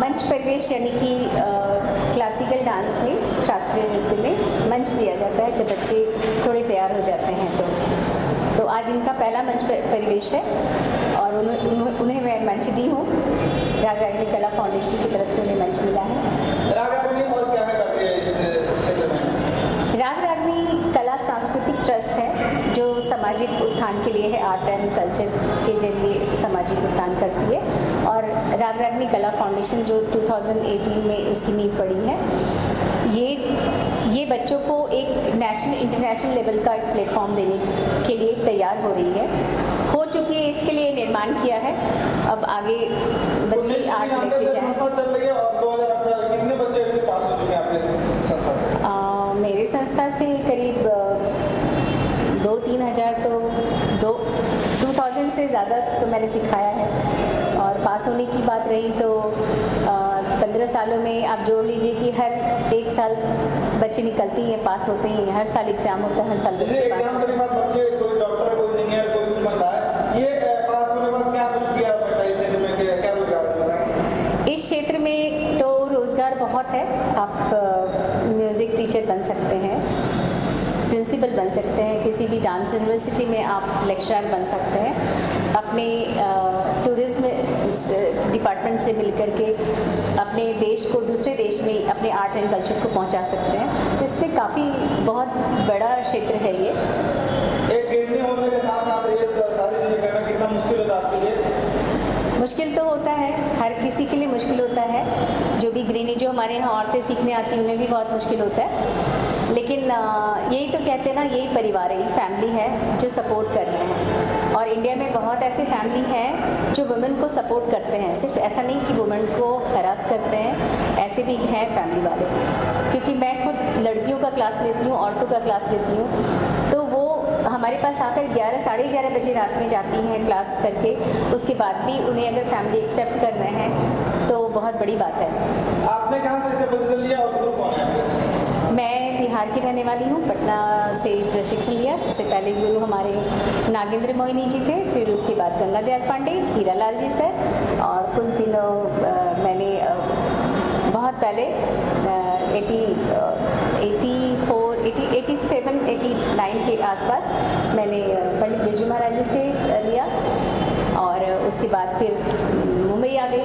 मंच परिवेश यानी कि क्लासिकल डांस में, शास्त्रीय नृत्य में मंच दिया जाता है जब बच्चे थोड़े तैयार हो जाते हैं तो आज इनका पहला मंच परिवेश है और उन्हें मैं मंच दी हूँ। राग रागिनी कला फाउंडेशन की तरफ से उन्हें मंच मिला है। राग रागिनी और क्या करती है इस क्षेत्र में? राग रागिनी कला सांस्कृतिक ट्रस्ट है जो सामाजिक उत्थान के लिए है, आर्ट एंड कल्चर के जरिए सामाजिक उत्थान करती है। और राग रागिनी कला फाउंडेशन जो 2018 में उसकी नींव पड़ी है, ये बच्चों को एक नेशनल इंटरनेशनल लेवल का एक प्लेटफॉर्म देने के लिए तैयार हो रही है, हो चुकी है। इसके लिए निर्माण किया है, अब आगे बच्चे आर्ट लेके जाएं। चल रही है और 2018 कितने बच्चे अभी पास हो चुके हैं आपके संस्था से? मेरे संस्था से करीब 2-3 हज़ार तो 2000 से ज़्यादा तो मैंने सिखाया है। और पास होने की बात रही तो 15 सालों में आप जोड़ लीजिए कि हर एक साल बच्चे निकलते ही हैं, पास होते ही हैं। हर साल एग्ज़ाम होता है, हर साल बच्चे पास होते हैं। बच्चे कोई डॉक्टर, कोई इंजीनियर, कोई कुछ बनता है, ये पास होने के बाद क्या कुछ किया जा सकता है इस क्षेत्र में? क्या रोजगार बताएं? इस क्षेत्र में तो रोज़गार बहुत है। आप म्यूज़िक टीचर बन सकते हैं, प्रिंसिपल बन सकते हैं, किसी भी डांस यूनिवर्सिटी में आप लेक्चरर बन सकते हैं, अपने टूरिज्म डिपार्टमेंट से मिलकर के अपने देश को दूसरे देश में अपने आर्ट एंड कल्चर को पहुंचा सकते हैं। तो इसमें काफ़ी बहुत बड़ा क्षेत्र है ये। एक गृहिणी होने के साथ साथ ये सारी चीज़ें करना कितना मुश्किल होता है आपके लिए? मुश्किल तो होता है, हर किसी के लिए मुश्किल होता है। जो भी गृहिणी, जो हमारे यहाँ औरतें सीखने आती हैं, उन्हें भी बहुत मुश्किल होता है। लेकिन यही तो कहते हैं ना, यही परिवार है, फैमिली है जो सपोर्ट कर रहे हैं। और इंडिया में बहुत ऐसे फैमिली हैं जो वुमेन को सपोर्ट करते हैं। सिर्फ ऐसा नहीं कि वुमेन को हरास करते हैं, ऐसे भी हैं फैमिली वाले। क्योंकि मैं खुद लड़कियों का क्लास लेती हूँ, औरतों का क्लास लेती हूँ, तो वो हमारे पास आकर 11 साढ़े 11 बजे रात में जाती हैं क्लास करके, उसके बाद भी उन्हें अगर फैमिली एक्सेप्ट कर रहे हैं तो बहुत बड़ी बात है। आपने कहाँ से इसका प्रशिक्षण लिया और गुरु कौन है? मैं बिहार की रहने वाली हूँ, पटना से प्रशिक्षण लिया। सबसे पहले गुरु हमारे नागेंद्र मोहिनी जी थे, फिर उसके बाद गंगा दयाल पांडे, हीरा लाल जी सर, और कुछ दिनों मैंने बहुत पहले 87-89 के आसपास मैंने पंडित बिरजू महाराज जी से लिया, और उसके बाद फिर मुंबई आ गई।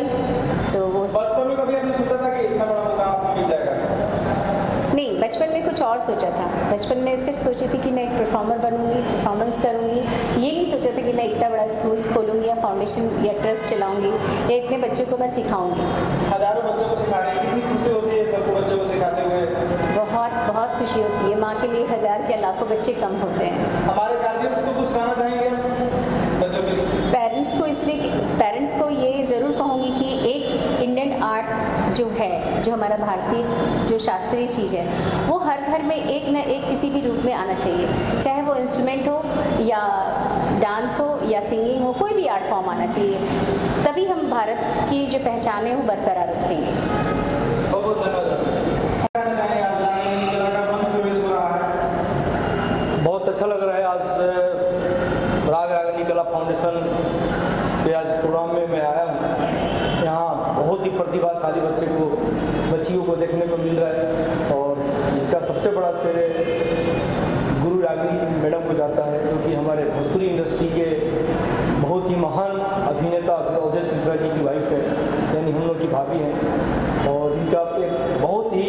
तो वो बचपन में कभी आपने सोचा था कि इतना बड़ा मुकाम आपको मिल जाएगा? नहीं, बचपन में कुछ और सोचा था। बचपन में सिर्फ सोची थी कि मैं एक परफॉर्मर बनूंगी, परफॉर्मेंस करूंगी। ये नहीं सोचा था कि मैं इतना बड़ा स्कूल खोलूंगी या फाउंडेशन या ट्रस्ट चलाऊंगी या इतने बच्चों को मैं सिखाऊंगी। हजारों बच्चों को सिखा रहे हैं, कितनी खुशी होती है सबको बच्चों को सिखाते हुए? बहुत बहुत खुशी होती है। माँ के लिए 1000 या लाखों बच्चे कम होते हैं। हमारे गार्जियंस को कुछ कहना चाहेंगे आप बच्चों के लिए? पेरेंट्स को ये ज़रूर कहूँगी कि एक इंडियन आर्ट जो है, जो हमारा भारतीय जो शास्त्रीय चीज़ है, वो हर घर में एक न एक किसी भी रूप में आना चाहिए। चाहे वो इंस्ट्रूमेंट हो या डांस हो या सिंगिंग हो, कोई भी आर्ट फॉर्म आना चाहिए। तभी हम भारत की जो पहचान है वो बरकरार रखेंगे। बहुत धन्यवाद। बहुत अच्छा लग रहा है। आज राग रागिनी कला फाउंडेशन के आज प्रोग्राम में मैं आया हूँ। यहाँ बहुत ही प्रतिभाशाली बच्चियों को देखने को मिल रहा है, और इसका सबसे बड़ा श्रेय गुरु रागिनी मैडम को जाता है, जो कि हमारे भोजपुरी इंडस्ट्री के बहुत ही महान अभिनेता अवधेश मिश्रा जी की वाइफ है, यानी हम लोग की भाभी हैं। और इनका एक बहुत ही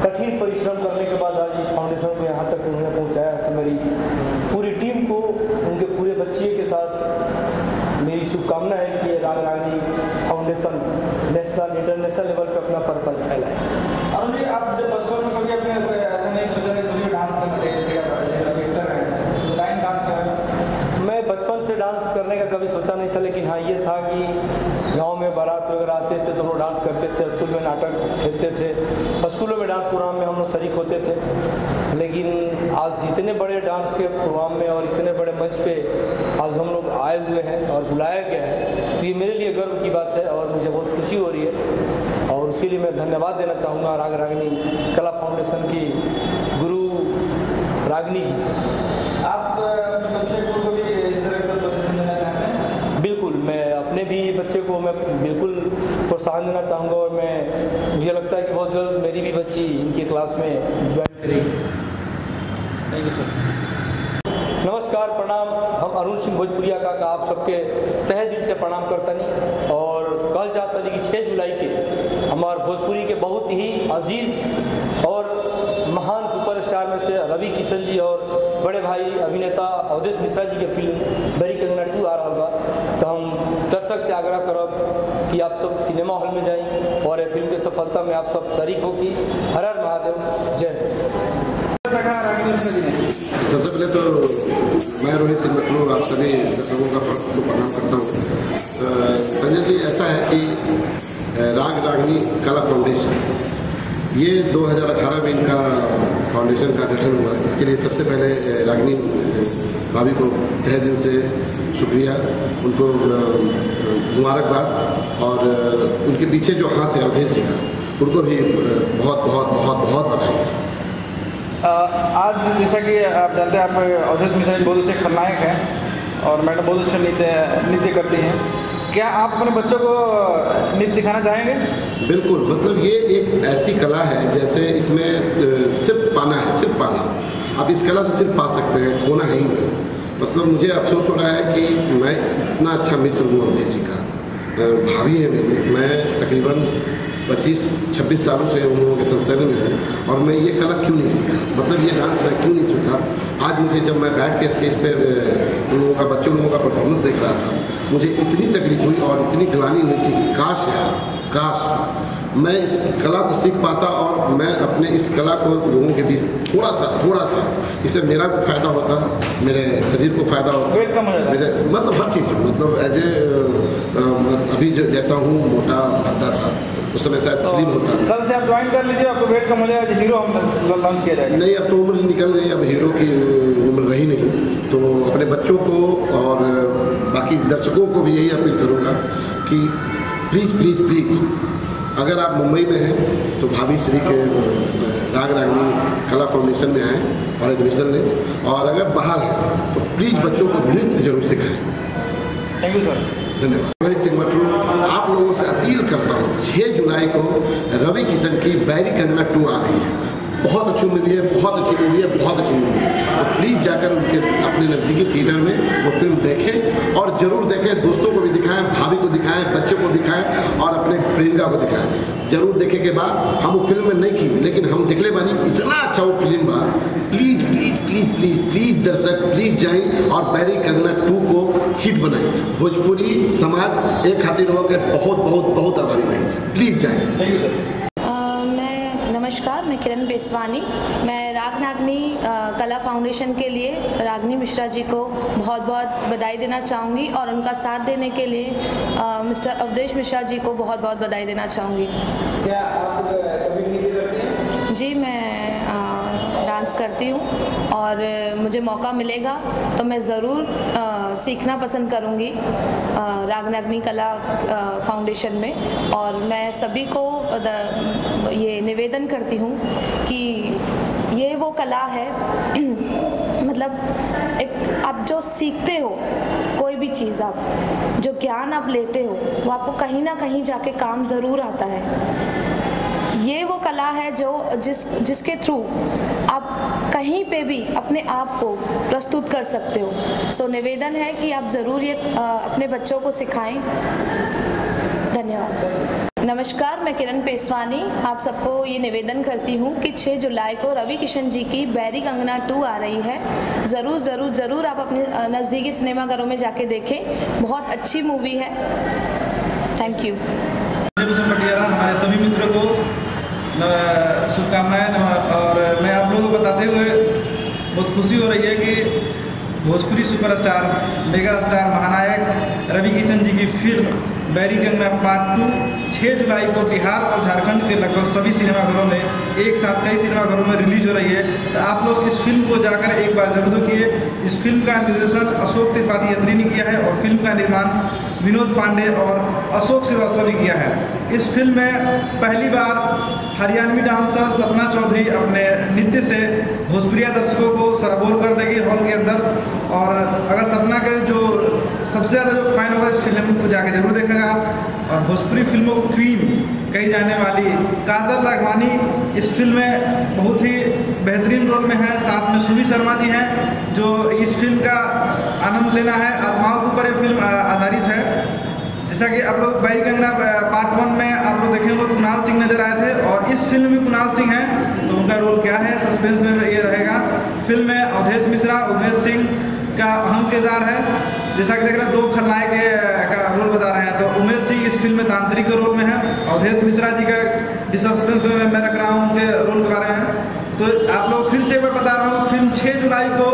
कठिन परिश्रम करने के बाद आज इस फाउंडेशन को यहाँ तक उन्होंने पहुँचाया। तो मेरी पूरी टीम को, उनके पूरे बच्चे के साथ मेरी शुभकामना है कि ये राग Ragini foundation national international level पर अपना पर्पज फैलाए। अरुण जी, आप जब बचपन में कभी अपने ऐसा नहीं सोचा था मुझे डांस करना चाहिए? लाइन डांस कर मैं बचपन से डांस करने का कभी सोचा नहीं था, लेकिन हाँ ये था कि गांव में बारात वगैरह आते थे तो हम लोग डांस करते थे, स्कूल में नाटक खेलते थे, स्कूलों में डांस प्रोग्राम में हम लोग शरीक होते थे। लेकिन आज इतने बड़े डांस के प्रोग्राम में और इतने बड़े मंच पे आज हम लोग आए हुए हैं और बुलाया गया है, तो ये मेरे लिए गर्व की बात है और मुझे बहुत खुशी हो रही है। और उसके लिए मैं धन्यवाद देना चाहूँगा राग रागिनी कला फाउंडेशन की गुरु रागिनी जी। आप बच्चे को कभी इस तरह का प्रशिक्षण देना चाहते हैं? बिल्कुल, मैं अपने भी बच्चे को मैं बिल्कुल प्रोत्साहन देना चाहूँगा, और मुझे लगता है कि बहुत जल्द मेरी भी बच्ची इनकी क्लास में ज्वाइन करेगी। Thank you sir. नमस्कार, प्रणाम। हम अरुण सिंह भोजपुरिया का आप सबके तहे दिल से प्रणाम करतनी, और कहल चाहतनी कि 6 जुलाई के हमारे भोजपुरी के बहुत ही अजीज और महान सुपरस्टार में से रवि किशन जी और बड़े भाई अभिनेता अवधेश मिश्रा जी के फिल्म बेरी कंगना 2 आ रहा बा। तो हम दर्शक से आग्रह करब कि आप सब सिनेमा हॉल में जाएं और ये फिल्म की सफलता में आप सब शरीक हो कि हर हर महादेव, जय। सबसे पहले तो मैं रोहित सिंह मटलू आप सभी दर्शकों का प्रणाम करता हूँ। संजय जी, ऐसा है कि राग रागिनी कला फाउंडेशन ये 2018 में इनका फाउंडेशन का गठन हुआ। इसके लिए सबसे पहले रागिनी भाभी को तहे दिल से शुक्रिया, उनको मुबारकबाद, और उनके पीछे जो हाथ है अवधेश जी का, उनको भी बहुत बहुत बहुत बहुत बधाई। आज जैसा कि आप जानते हैं, आप अवधेश मिश्रा जी बहुत अच्छे खलनायक हैं और मैडम बहुत अच्छा नृत्य करती हैं। क्या आप अपने बच्चों को नृत्य सिखाना चाहेंगे? बिल्कुल, मतलब ये एक ऐसी कला है जैसे इसमें सिर्फ पाना है, सिर्फ पाना। आप इस कला से सिर्फ पा सकते हैं, खोना है ही नहीं। मतलब मुझे अफसोस हो रहा है कि मैं इतना अच्छा मित्र हूँ अवधेश जी का, भाभी है मेरी। मैं तकरीबन 25-26 सालों से उन लोगों के संसर्ग में हूँ, और मैं ये कला क्यों नहीं सीखा, मतलब ये डांस मैं क्यों नहीं सीखा। आज मुझे जब मैं बैठ के स्टेज पे उन लोगों का, बच्चों लोगों का परफॉर्मेंस देख रहा था, मुझे इतनी तकलीफ हुई और इतनी ग्लानि हुई कि काश यार, काश मैं इस कला को सीख पाता और मैं अपने इस कला को लोगों के बीच थोड़ा सा इससे मेरा भी फ़ायदा होता, मेरे शरीर को फ़ायदा होता, वेट कम हो जाता, मेरे मतलब हर चीज़, मतलब एज ए अभी जैसा हूँ मोटा भद्दा सा, उस समय शायद स्लिम होता था। कल से आप ज्वाइन कर लीजिए, आपको वेट कम हो जाएगा, हीरो हम लॉन्च किया जाएगा। नहीं, अब तो उम्र निकल गई, अब हीरो की उम्र रही नहीं। तो अपने बच्चों को और बाकी दर्शकों को भी यही अपील करूँगा कि प्लीज़ प्लीज़ प्लीज़ अगर आप मुंबई में हैं तो भाभी श्री के राग रागिनी कला फाउंडेशन में आएँ और एडमिशन लें, और अगर बाहर हैं तो प्लीज़ बच्चों को नृत्य जरूर सिखाएँ। Thank you sir. धन्यवाद। रोहित सिंह मटरू आप लोगों से अपील करता हूँ, 6 जुलाई को रवि किशन की बैरी कंगना 2 आ रही है। बहुत अच्छी मूवी है, बहुत अच्छी मूवी है, बहुत अच्छी मूवी है। तो प्लीज़ जाकर उनके अपने नज़दीकी थिएटर में वो फिल्म देखें, और ज़रूर देखें, दोस्तों को भी दिखाएं, भाभी को दिखाएं, बच्चों को दिखाएं और अपने प्रियंका को दिखाएं। जरूर देखे के बाद हम वो फिल्म में नहीं की, लेकिन हम दिखले बानी इतना अच्छा वो फिल्म बा। Please please please please please दर्शक प्लीज़ जाएं और बैरी कंगना 2 को हिट बनाएं। भोजपुरी समाज एक खातिर हो के बहुत बहुत बहुत आभारी रहे। प्लीज़ जाएं। Thank you sir. नमस्कार, मैं किरण बेसवानी। मैं राग रागिनी कला फाउंडेशन के लिए रागिनी मिश्रा जी को बहुत बहुत बधाई देना चाहूँगी, और उनका साथ देने के लिए मिस्टर अवधेश मिश्रा जी को बहुत बहुत बधाई देना चाहूँगी। क्या आप कभी नृत्य करते हैं? जी, मैं डांस करती हूँ, और मुझे मौका मिलेगा तो मैं ज़रूर सीखना पसंद करूँगी राग रागिनी कला फाउंडेशन में। और मैं सभी को ये निवेदन करती हूँ कि ये वो कला है मतलब एक आप जो सीखते हो, कोई भी चीज़ आप जो ज्ञान आप लेते हो वो आपको कहीं ना कहीं जाके काम ज़रूर आता है। ये वो कला है जो जिसके थ्रू आप कहीं पे भी अपने आप को प्रस्तुत कर सकते हो। सो निवेदन है कि आप ज़रूर ये अपने बच्चों को सिखाएं। धन्यवाद। नमस्कार, मैं किरण पेसवानी आप सबको ये निवेदन करती हूँ कि 6 जुलाई को रवि किशन जी की बैरी कंगना 2 आ रही है। ज़रूर ज़रूर ज़रूर आप अपने नज़दीकी सिनेमाघरों में जाके देखें, बहुत अच्छी मूवी है। Thank you. हमारे सभी मित्रों को शुभकामनाएं, और मैं आप लोगों को बताते हुए बहुत खुशी हो रही है कि भोजपुरी सुपरस्टार, मेगा स्टार, महानायक रवि किशन जी की फिल्म बैरी कंगना पार्ट 2 6 जुलाई को बिहार और झारखंड के लगभग सभी सिनेमाघरों में, एक साथ कई सिनेमाघरों में रिलीज हो रही है। तो आप लोग इस फिल्म को जाकर एक बार जरूर देखिए। इस फिल्म का निर्देशन अशोक त्रिपाठी अत्री ने किया है, और फिल्म का निर्माण विनोद पांडे और अशोक श्रीवास्तव ने किया है। इस फिल्म में पहली बार हरियाणवी डांसर सपना चौधरी अपने नृत्य से भोजपुरिया दर्शकों को सराबोर कर देगी हॉल के अंदर। और अगर सपना के जो सबसे ज़्यादा जो फैन होगा इस फिल्म को जाके जरूर देखेगा। और भोजपुरी फिल्मों को क्वीन कही जाने वाली काजल राघवानी इस फिल्म में बहुत ही बेहतरीन रोल में है। साथ में सुभी शर्मा जी हैं, जो इस फिल्म का आनंद लेना है। आत्माओं के ऊपर ये फिल्म आधारित है। जैसा कि आप लोग बैरी कंगना पार्ट 1 में आप लोग देखेंगे कुणाल सिंह नजर आए थे, और इस फिल्म में कुणाल सिंह हैं, तो उनका रोल क्या है सस्पेंस में ये रहेगा। फिल्म में अवधेश मिश्रा, उमेश सिंह का अहम किरदार है। जैसा कि देख रहे हैं 2 खलनायक का रोल बता रहे हैं, तो उमेश सिंह इस फिल्म में तांत्रिक के रोल में है। अवधेश मिश्रा जी का सस्पेंस में मैं रख रहा हूँ, उनके रोल बता रहे हैं। तो आप लोग फिर से एक बार बता रहा हूँ, फिल्म 6 जुलाई को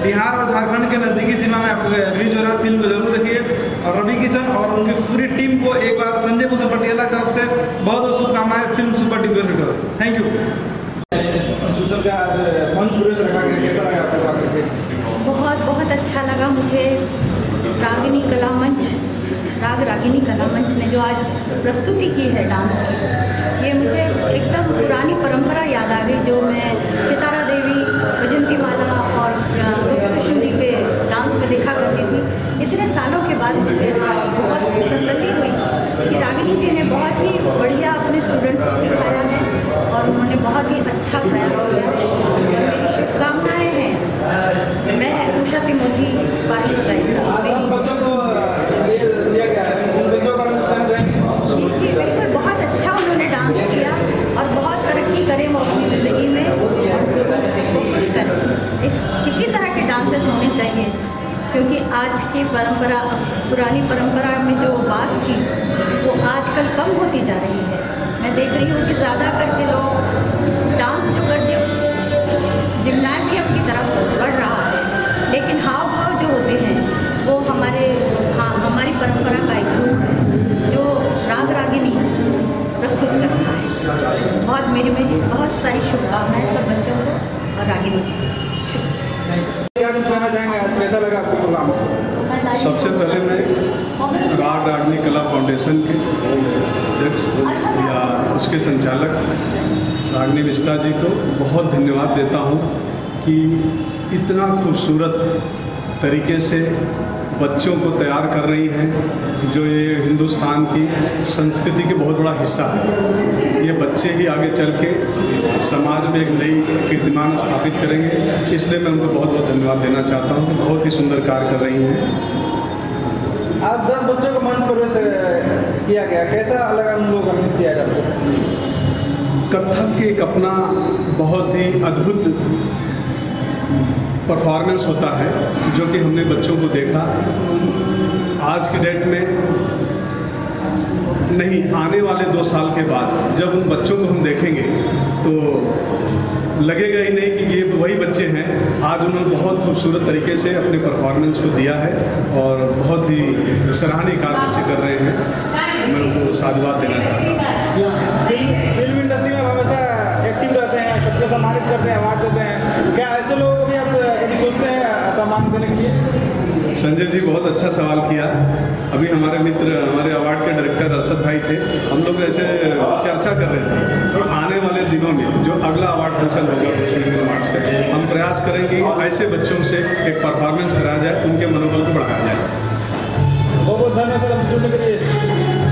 बिहार और झारखंड के नज़दीकी सिनेमा में आपको रिलीज हो रहा है। फिल्म को जरूर देखिए। और रवि किशन और उनकी पूरी टीम को एक बार संजय भूषण पटियाला की तरफ से बहुत बहुत शुभकामनाएं। फिल्म सुपर डुपर हिट हो। Thank you. बहुत बहुत अच्छा लगा मुझे रागिनी कला मंच, राग रागिनी कला मंच ने जो आज प्रस्तुति की है डांस की, ये मुझे एकदम पुरानी परंपरा याद आ गई जो मैं सितारा देवी, वैजयंती माला और गोपी कृष्ण जी के डांस में देखा करती थी। इतने सालों के बाद मुझे आज बहुत तसल्ली हुई कि रागिनी जी ने बहुत ही बढ़िया अपने स्टूडेंट्स को सिखाया है, और उन्होंने बहुत ही अच्छा प्रयास किया है। और मेरी शुभकामनाएँ हैं। मैं उषा तिमोथी पार्श्व जी बिल्कुल, बहुत अच्छा उन्होंने डांस किया, और बहुत तरक्की करें वो अपनी ज़िंदगी में, और लोगों को खुश करें। इसी तरह के डांसेस होने चाहिए, क्योंकि आज की परंपरा, पुरानी परंपरा में जो बात थी वो आजकल कम होती जा रही है। मैं देख रही हूँ कि ज़्यादा करके लोग डांस जो करते हैं जिम्नाजियम की तरफ बढ़ रहा है, लेकिन हाव भाव जो होते हैं वो हमारी परंपरा का एक रूप है। जो राग रागिनी प्रस्तुत करना है। बहुत मेरी बहुत सारी शुभकामनाएं सब बच्चों को और रागिनी जी को। क्या कुछ कहना चाहेंगे, आज कैसा लगा आपको प्रोग्राम? सबसे पहले मैं राग रागनी कला फाउंडेशन के अध्यक्ष या उसके संचालक रागिनी मिश्रा जी को बहुत धन्यवाद देता हूँ कि इतना खूबसूरत तरीके से बच्चों को तैयार कर रही हैं, जो ये हिंदुस्तान की संस्कृति के बहुत बड़ा हिस्सा है। ये बच्चे ही आगे चल के समाज में एक नई कीर्तिमान स्थापित करेंगे, इसलिए मैं उनको बहुत बहुत धन्यवाद देना चाहता हूँ। बहुत ही सुंदर कार्य कर रही हैं। आज 10 बच्चों को मंच प्रवेश किया गया, कैसा लगा उन लोगों का नृत्य आज आपको? कथक एक अपना बहुत ही अद्भुत परफॉर्मेंस होता है, जो कि हमने बच्चों को देखा। आज की डेट में नहीं, आने वाले 2 साल के बाद जब उन बच्चों को हम देखेंगे तो लगेगा ही नहीं कि ये वही बच्चे हैं। आज उन्होंने बहुत खूबसूरत तरीके से अपने परफॉर्मेंस को दिया है और बहुत ही सराहनीय कार्य बच्चे कर रहे हैं। मैं उनको साधुवाद देना चाहता हूँ। फिल्म इंडस्ट्री में हमेशा एक्टिव रहते हैं, सबको सम्मानित करते हैं, अवार्ड देते हैं, क्या ऐसे लोगों को भी आप कभी सोचते हैं सम्मान देने के लिए? संजय जी बहुत अच्छा सवाल किया। अभी हमारे मित्र, हमारे अवार्ड के डायरेक्टर अरशद भाई थे, हम लोग ऐसे चर्चा कर रहे थे कि आने वाले दिनों में जो अगला अवार्ड फंक्शन होगा भोजपुरी अवार्ड्स का, हम प्रयास करेंगे ऐसे बच्चों से एक परफॉर्मेंस कराया जाए, उनके मनोबल को बढ़ाया जाए। बहुत बहुत धन्यवाद सर हमसे जुड़ने के लिए।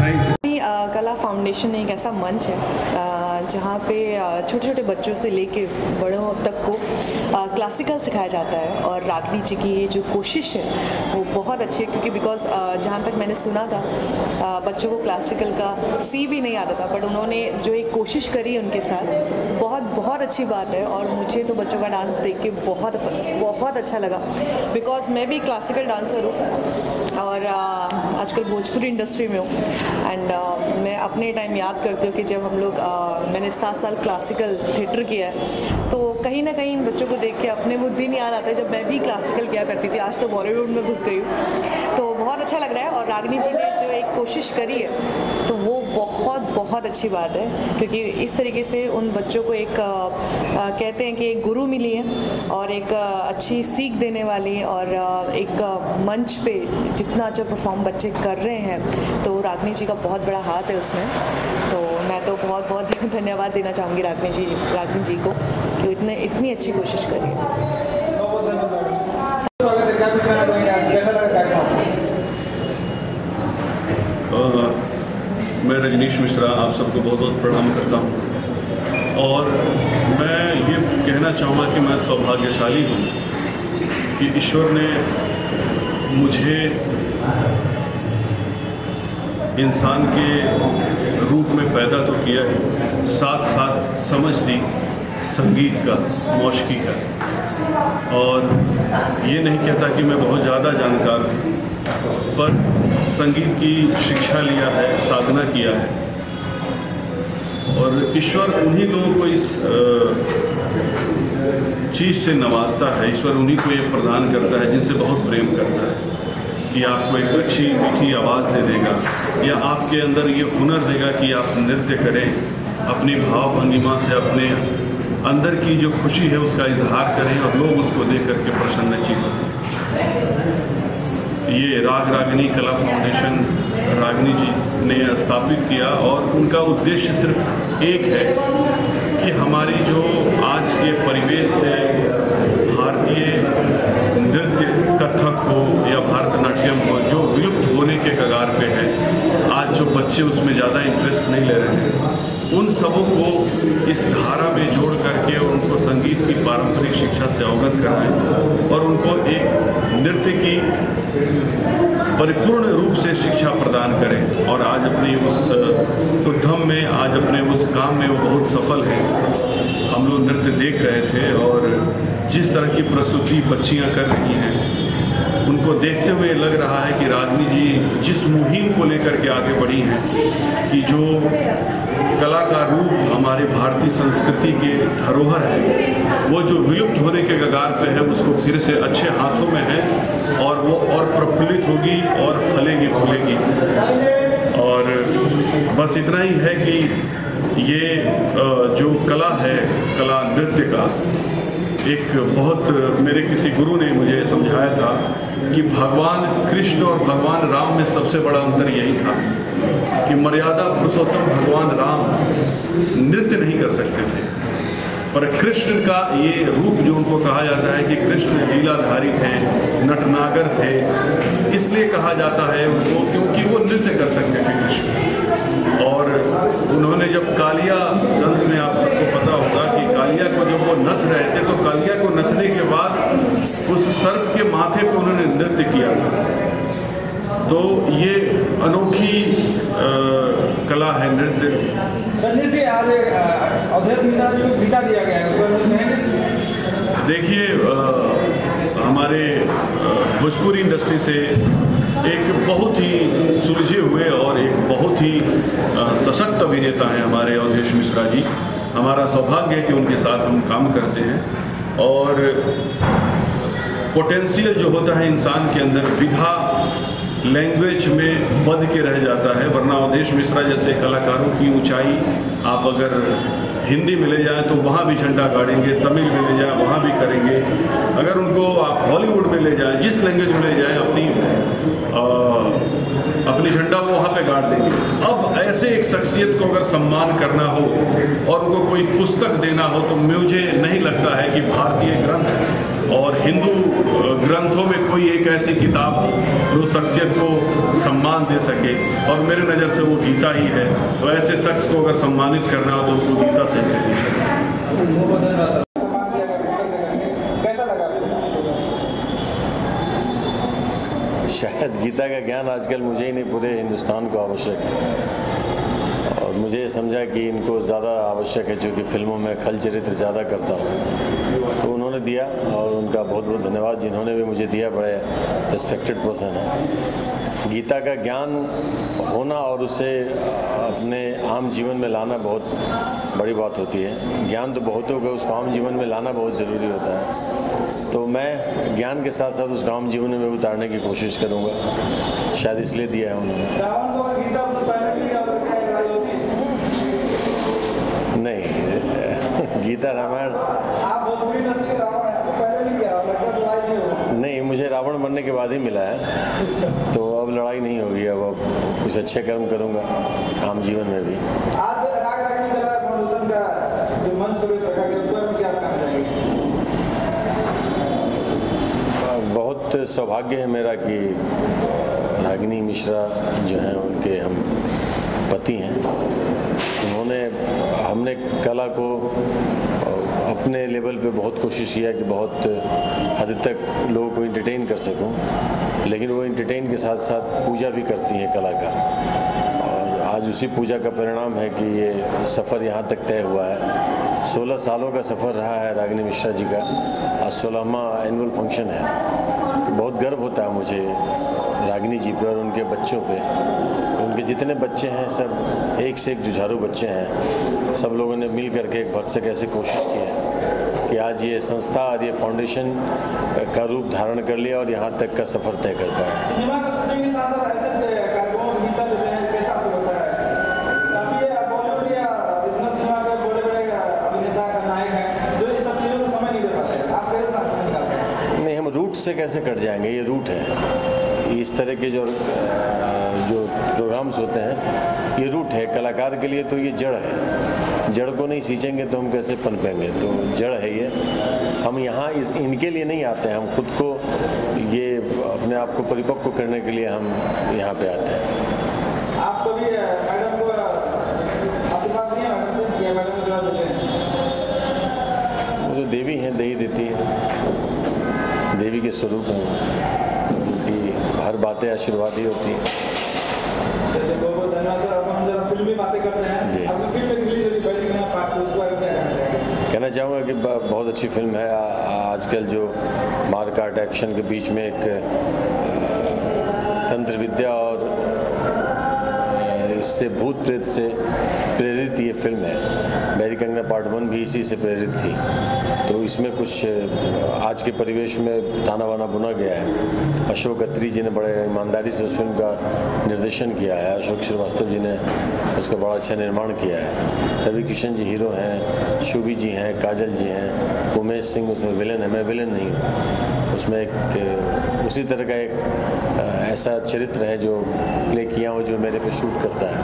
Thank you. कला फाउंडेशन एक ऐसा मंच है जहाँ पे छोटे छोटे बच्चों से लेके बड़ों तक को क्लासिकल सिखाया जाता है। और रागिनी जी की ये जो कोशिश है वो बहुत अच्छी है, क्योंकि बिकॉज जहाँ तक मैंने सुना था बच्चों को क्लासिकल का सी भी नहीं आता था, बट उन्होंने जो एक कोशिश करी उनके साथ बहुत अच्छी बात है। और मुझे तो बच्चों का डांस देख के बहुत अच्छा लगा, बिकॉज मैं भी क्लासिकल डांसर हूँ और आजकल भोजपुरी इंडस्ट्री में हूँ। एंड मैं अपने टाइम याद करती हूँ कि जब हम लोग मैंने 7 साल क्लासिकल थिएटर किया है, तो कहीं ना कहीं इन बच्चों को देख के अपने वो दिन याद आता है जब मैं भी क्लासिकल किया करती थी। आज तो बॉलीवुड में घुस गई हूँ, तो बहुत अच्छा लग रहा है। और रागिनी जी ने जो एक कोशिश करी है तो वो बहुत अच्छी बात है, क्योंकि इस तरीके से उन बच्चों को एक कहते हैं कि एक गुरु मिली है और एक अच्छी सीख देने वाली, और एक मंच पे जितना अच्छा परफॉर्म बच्चे कर रहे हैं तो रागिनी जी का बहुत बड़ा हाथ है उसमें। तो मैं तो बहुत धन्यवाद देना चाहूँगी रागिनी जी को कि इतनी अच्छी कोशिश करी है। मैं रजनीश मिश्रा आप सबको बहुत प्रणाम करता हूँ और मैं ये कहना चाहूँगा कि मैं सौभाग्यशाली हूँ कि ईश्वर ने मुझे इंसान के रूप में पैदा तो किया है, साथ साथ समझ दी संगीत का, मौसीकी का। और ये नहीं कहता कि मैं बहुत ज़्यादा जानकार हूँ, पर संगीत की शिक्षा लिया है, साधना किया है। और ईश्वर उन्हीं लोगों को इस चीज़ से नवाजता है, ईश्वर उन्हीं को ये प्रदान करता है जिनसे बहुत प्रेम करता है, कि आपको एक अच्छी मीठी आवाज़ दे देगा या आपके अंदर ये हुनर देगा कि आप नृत्य करें, अपनी भाव भंगिमा से अपने अंदर की जो खुशी है उसका इजहार करें और लोग उसको देख करके प्रसन्नचित्त हों। ये राग रागिनी कला फाउंडेशन रागिनी जी ने स्थापित किया और उनका उद्देश्य सिर्फ एक है कि हमारी जो आज के परिवेश से भारतीय नृत्य कथक हो या भरतनाट्यम हो जो विलुप्त होने के कगार पे है, आज जो बच्चे उसमें ज़्यादा इंटरेस्ट नहीं ले रहे हैं, उन सबों को इस धारा में जोड़ करके उनको संगीत की पारंपरिक शिक्षा से अवगत कराएं और उनको एक नृत्य की परिपूर्ण रूप से शिक्षा प्रदान करें। और आज अपनी उस उद्यम में, आज अपने उस काम में वो बहुत सफल हैं। हम लोग नृत्य देख रहे थे और जिस तरह की प्रस्तुति बच्चियां कर रही हैं उनको देखते हुए लग रहा है कि रागिनी जी जिस मुहिम को लेकर के आगे बढ़ी हैं कि जो कला का रूप हमारे भारतीय संस्कृति के धरोहर है, वो जो विलुप्त होने के कगार पे है, उसको फिर से अच्छे हाथों में है और वो और प्रफुल्लित होगी और फलेगी फूलेगी। और बस इतना ही है कि ये जो कला है, कला नृत्य का, एक बहुत मेरे किसी गुरु ने मुझे समझाया था कि भगवान कृष्ण और भगवान राम में सबसे बड़ा अंतर यही था कि मर्यादा पुरुषोत्तम भगवान राम नृत्य नहीं कर सकते थे, पर कृष्ण का ये रूप जो उनको कहा जाता है कि कृष्ण लीलाधारी थे, नटनागर थे, इसलिए कहा जाता है उनको क्योंकि वो नृत्य कर सकते थे कृष्ण। और उन्होंने जब कालिया दंश में, आप सबको पता होगा कि कालिया को जब वो नथ रहे थे तो कालिया को नथने के बाद उस सर्प के माथे पर उन्होंने नृत्य किया था। तो ये अनोखी कला है नृत्य। देखिए, हमारे भोजपुरी इंडस्ट्री से एक बहुत ही सुलझे हुए और एक बहुत ही सशक्त अभिनेता हैं हमारे अवधेश मिश्रा जी। हमारा सौभाग्य है कि उनके साथ हम काम करते हैं। और पोटेंशियल जो होता है इंसान के अंदर, विधा लैंग्वेज में बंध के रह जाता है, वरना अवधेश मिश्रा जैसे कलाकारों की ऊंचाई आप अगर हिंदी में ले जाएं तो वहाँ भी झंडा गाड़ेंगे, तमिल में ले जाएं वहाँ भी करेंगे, अगर उनको आप हॉलीवुड में ले जाएं, जिस लैंग्वेज में ले जाएं अपनी झंडा वो वहाँ पे गाड़ देंगे। अब ऐसे एक शख्सियत को अगर सम्मान करना हो और उनको कोई पुस्तक देना हो तो मुझे नहीं लगता है कि भारतीय ग्रंथ और हिंदू ग्रंथों में कोई एक ऐसी किताब जो शख्सियत को सम्मान दे सके, और मेरे नज़र से वो गीता ही है। तो ऐसे शख्स को अगर सम्मानित करना हो तो उसको गीता से शायद गीता का ज्ञान आजकल मुझे ही नहीं, पूरे हिंदुस्तान को आवश्यक है। और मुझे समझा कि इनको ज़्यादा आवश्यक है, क्योंकि फिल्मों में खल चरित्र ज़्यादा करता हूँ, तो उन्होंने दिया और उनका बहुत बहुत धन्यवाद। जिन्होंने भी मुझे दिया, बड़े रिस्पेक्टेड पर्सन है। गीता का ज्ञान होना और उसे अपने आम जीवन में लाना बहुत बड़ी बात होती है। ज्ञान तो बहुतों को, उसको आम जीवन में लाना बहुत ज़रूरी होता है। तो मैं ज्ञान के साथ साथ उसको आम जीवन में उतारने की कोशिश करूँगा, शायद इसलिए दिया है उन्होंने। नहीं, गीता रामायण नहीं, मुझे रावण बनने के बाद ही मिला है, तो अब लड़ाई नहीं होगी। अब कुछ अच्छे कर्म करूँगा आम जीवन में भी। आज राग रागिनी कला फाउंडेशन का जो मंच प्रवेश रखा गया, उसके बारे में क्या कहना चाहेंगे? बहुत सौभाग्य है मेरा कि रागिनी मिश्रा जो हैं उनके हम पति हैं। हमने कला को अपने लेवल पे बहुत कोशिश किया कि बहुत हद तक लोगों को एंटरटेन कर सकूं, लेकिन वो एंटरटेन के साथ साथ पूजा भी करती हैं कला का। और आज उसी पूजा का परिणाम है कि ये सफ़र यहाँ तक तय हुआ है। 16 सालों का सफ़र रहा है रागिनी मिश्रा जी का। आज 16वां एनुअल फंक्शन है, तो बहुत गर्व होता है मुझे रागिनी जी पे और उनके बच्चों पे। उनके जितने बच्चे हैं सब एक से एक जुझारू बच्चे हैं। सब लोगों ने मिल करके एक भरसक ऐसी कोशिश की है कि आज ये संस्था और ये फाउंडेशन का रूप धारण कर लिया और यहाँ तक का सफ़र तय कर पाया। नहीं, हम रूट से कैसे कट जाएंगे, ये रूट है। इस तरह के जो प्रोग्राम्स होते हैं ये रूट है। कलाकार के लिए तो ये जड़ है। जड़ को नहीं सींचेंगे तो हम कैसे पनपेंगे, तो जड़ है ये। हम यहाँ इनके लिए नहीं आते हैं, हम खुद को ये अपने आप को परिपक्व करने के लिए हम यहाँ पे आते हैं। आप कभी मैडम को आशीर्वाद दिए? वो जो देवी हैं, दे ही देती है। देवी के स्वरूप हैं, उनकी हर बातें आशीर्वाद ही होती हैं। बहुत धन्यवाद सर। अब हम जरा फिल्मी बातें करते हैं जी। कहना चाहूँगा कि बहुत अच्छी फिल्म है। आजकल जो मारकाट एक्शन के बीच में एक तंत्र विद्या और इससे भूत प्रेत से प्रेरित ये फिल्म है। बैरी कंगना पार्ट 1 भी इसी से प्रेरित थी। तो इसमें कुछ आज के परिवेश में ताना वाना बुना गया है। अशोक अत्री जी ने बड़े ईमानदारी से उस फिल्म का निर्देशन किया है। अशोक श्रीवास्तव जी ने उसका बड़ा अच्छा निर्माण किया है। रवि किशन जी हीरो हैं, शुभी जी हैं, काजल जी हैं, उमेश सिंह उसमें विलन है। मैं विलन नहीं हूँ उसमें। एक उसी तरह का एक ऐसा चरित्र है जो प्ले किया हूँ, जो मेरे पे शूट करता है।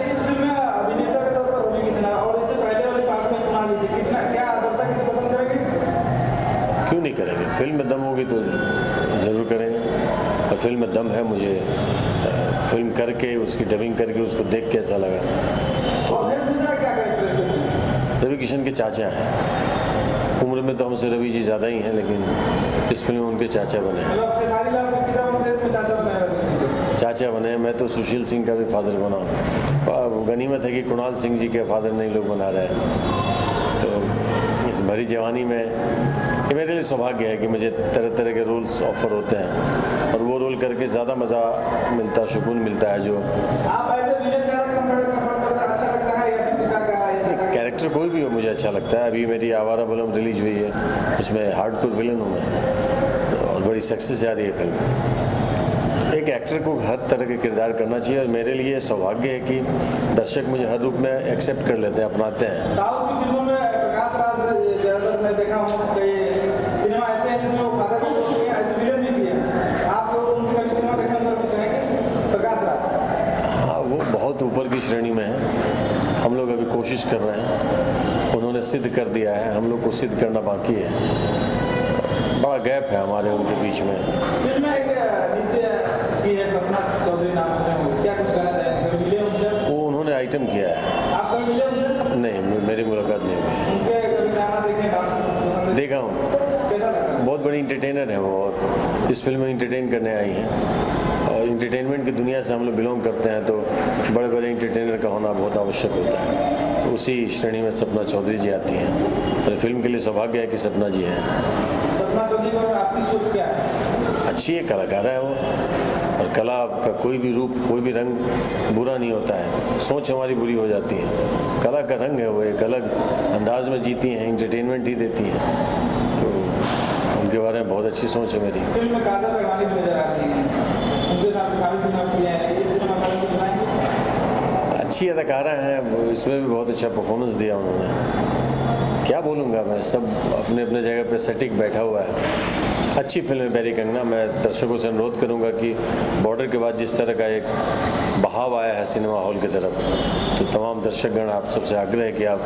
इस फिल्म में अभिनेता के तौर पर रवि किशन और इससे पहले वाली पार्ट में कुणाल जी, कितना क्या दर्शक इसे पसंद करेंगे? क्यों नहीं करेंगे? फिल्म में दम होगी तो ज़रूर करेंगे। और फिल्म में दम है। मुझे फिल्म करके उसकी डबिंग करके उसको देख के ऐसा लगा। तो क्या कैरेक्टर? रवि किशन के चाचा हैं। उम्र में तो हमसे रवि जी ज़्यादा ही हैं, लेकिन इस फिल्म में उनके चाचा बने हैं। चाचा बने। मैं तो सुशील सिंह का भी फादर बना। गनीमत है कि कुणाल सिंह जी के फादर नहीं लोग बना रहे हैं। तो इस भरी जवानी में ये मेरे लिए सौभाग्य है कि मुझे तरह तरह के रोल्स ऑफर होते हैं, और वो रोल करके ज़्यादा मज़ा मिलता, सुकून मिलता है। जो कैरेक्टर कोई भी हो मुझे अच्छा लगता है। अभी मेरी आवारा बलम रिलीज हुई है, उसमें हार्डकोर विलन हूँ मैं, और बड़ी सक्सेस आ रही है फिल्म। एक एक्टर को हर तरह के किरदार करना चाहिए, और मेरे लिए सौभाग्य है कि दर्शक मुझे हर रूप में एक्सेप्ट कर लेते हैं, अपनाते हैं। साउथ की फिल्मों में प्रकाश राज ज़्यादातर मैं देखा हूँ, कई सिनेमा ऐसे हैं जिसमें वो फादर को ऐसे विलन भी किए। आप उनकी कभी सिनेमा देखने में कुछ कहेंगे? प्रकाश राज हाँ, वो बहुत ऊपर की श्रेणी में है। हम लोग अभी कोशिश कर रहे हैं। उन्होंने सिद्ध कर दिया है, हम लोग को सिद्ध करना बाकी है। बड़ा गैप है हमारे उनके बीच में। फिल्म में एक की है सपना चौधरी नाम से, क्या कुछ कहना चाहेंगे? कभी मिले उनसे? वो उन्होंने आइटम किया है। आप कभी मिले उनसे? नहीं, मेरी मुलाकात नहीं हुई। उनके कभी गाना देखे, डांस पसंद है? देखा हूँ। कैसा लगा? बहुत बड़ी इंटरटेनर है वो, और इस फिल्म में इंटरटेन करने आई हैं। और इंटरटेनमेंट की दुनिया से हम लोग बिलोंग करते हैं, तो बड़े बड़े इंटरटेनर का होना बहुत आवश्यक होता है। तो उसी श्रेणी में सपना चौधरी जी आती हैं, और फिल्म के लिए सौभाग्य है कि सपना जी हैं। सपना चौधरी पर आपकी सोच क्या है? अच्छी है, कलाकार है वो, और कला का कोई भी रूप, कोई भी रंग बुरा नहीं होता है। सोच हमारी बुरी हो जाती है। कला का रंग है, वो एक अलग अंदाज में जीती हैं, इंटरटेनमेंट ही देती हैं। तो उनके बारे में बहुत अच्छी सोच है मेरी। फिल्म में काजल राघवानी भी नजर आ रही है, उनके साथ काफ़ी फिल्में की हैं। इस सिनेमा का कुछ बताएंगे? अच्छी अदाकारा हैं, इसमें भी बहुत अच्छा परफॉर्मेंस दिया उन्होंने। क्या बोलूँगा मैं, सब अपने अपने जगह पे सटीक बैठा हुआ है। अच्छी फिल्म है बैरी कंगना। मैं दर्शकों से अनुरोध करूंगा कि बॉर्डर के बाद जिस तरह का एक बहाव आया है सिनेमा हॉल की तरफ, तो तमाम दर्शकगण आप सबसे आग्रह है कि आप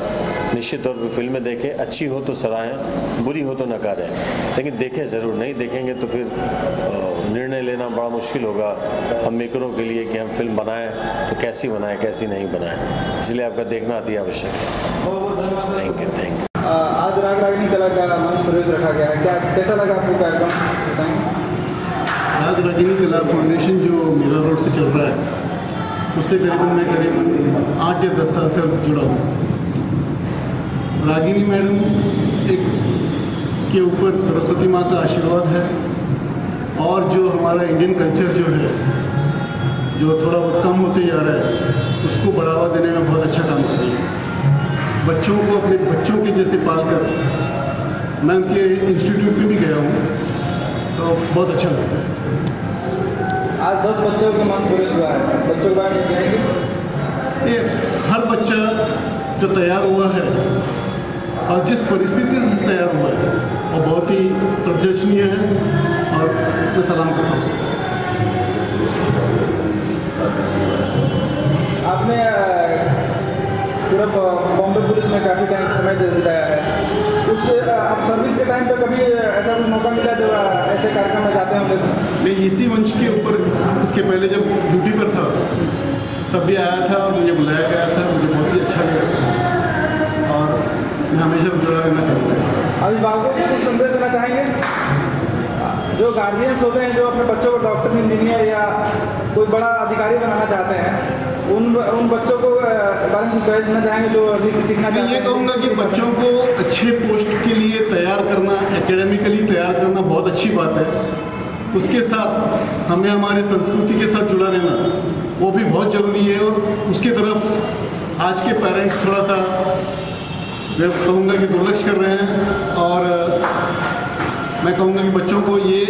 निश्चित तौर पर फिल्में देखें। अच्छी हो तो सराहें, बुरी हो तो नकारें, लेकिन देखें ज़रूर। नहीं देखेंगे तो फिर निर्णय लेना बड़ा मुश्किल होगा हम मेकरों के लिए कि हम फिल्म बनाएं तो कैसी बनाएं, कैसी नहीं बनाएं। इसलिए आपका देखना अति आवश्यक है। Thank you. आज राग रागिनी कला का मंच प्रवेश रखा गया है, क्या कैसा लगा आपको कार्यक्रम? राग रागिनी कला फाउंडेशन जो मीरा रोड से चल रहा है, उससे करीबन मैं करीब 8 या 10 साल से जुड़ा हूँ। रागिनी मैडम एक के ऊपर सरस्वती माँ का आशीर्वाद है, और जो हमारा इंडियन कल्चर जो है, जो थोड़ा बहुत कम होते जा रहा है, उसको बढ़ावा देने में बहुत अच्छा काम कर रही है। बच्चों को अपने बच्चों के जैसे पालकर, मैं उनके इंस्टीट्यूट पे भी गया हूँ, तो बहुत अच्छा लगता है। आज 10 बच्चों के मंच प्रवेश हुआ है, बच्चों के बारे में कहेंगे? ये हर बच्चा जो तैयार हुआ है और जिस परिस्थिति से तैयार हुआ है, वो बहुत ही प्रशंसनीय है, और मैं सलाम करता हूँ। आपने पूरा बॉम्बे पुलिस में काफ़ी टाइम समय बिताया है, उस आप सर्विस के टाइम पे कभी ऐसा कोई मौका मिला जब ऐसे कार्यक्रम में जाते होंगे? मैं इसी मंच के ऊपर इसके पहले जब ड्यूटी पर था तब भी आया था, और मुझे बुलाया गया था। मुझे बहुत ही अच्छा लगा, और मैं हमेशा जुड़ा रहना चाहूँगा। अभिभावकों को कुछ संदेश देना चाहेंगे? जो गार्जियंस होते हैं, जो अपने बच्चों को डॉक्टर, इंजीनियर या कोई बड़ा अधिकारी बनाना चाहते हैं, उन बच्चों को बारे में कुछ कहना चाहेंगे जो अभी सीखना चाहते हैं? मैं ये कहूँगा कि बच्चों को अच्छे पोस्ट के लिए तैयार करना, एकेडमिकली तैयार करना बहुत अच्छी बात है, उसके साथ हमें हमारे संस्कृति के साथ जुड़ा रहना वो भी बहुत ज़रूरी है। और उसकी तरफ आज के पेरेंट्स थोड़ा सा मैं कहूँगा कि दुर्लक्ष कर रहे हैं। और मैं कहूँगा कि बच्चों को ये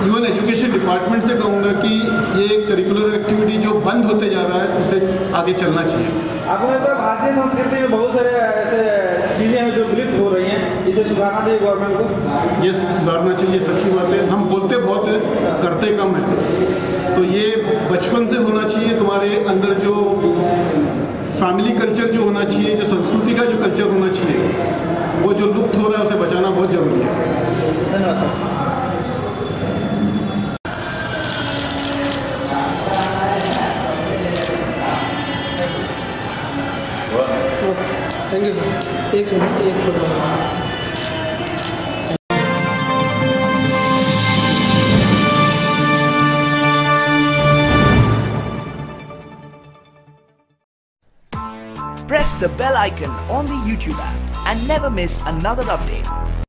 इवन एजुकेशन डिपार्टमेंट से कहूँगा कि ये करिकुलर एक्टिविटी जो बंद होते जा रहा है उसे आगे चलना चाहिए। आपको लगता है भारतीय संस्कृति में बहुत सारे ऐसे चीज़ें हैं जो विलुप्त हो रही हैं, इसे सुधारना चाहिए गवर्नमेंट को? ये सुधारना चाहिए, सच्ची बात है। हम बोलते बहुत है, करते कम है। तो ये बचपन से होना चाहिए। तुम्हारे अंदर जो फैमिली कल्चर जो होना चाहिए, जो संस्कृति का जो कल्चर होना चाहिए, वो जो लुप्त हो रहा है उसे बचाना बहुत ज़रूरी है। धन्यवाद। Thank you sir. एक सेकंड, एक photo. Press the bell icon on the YouTube app and never miss another update.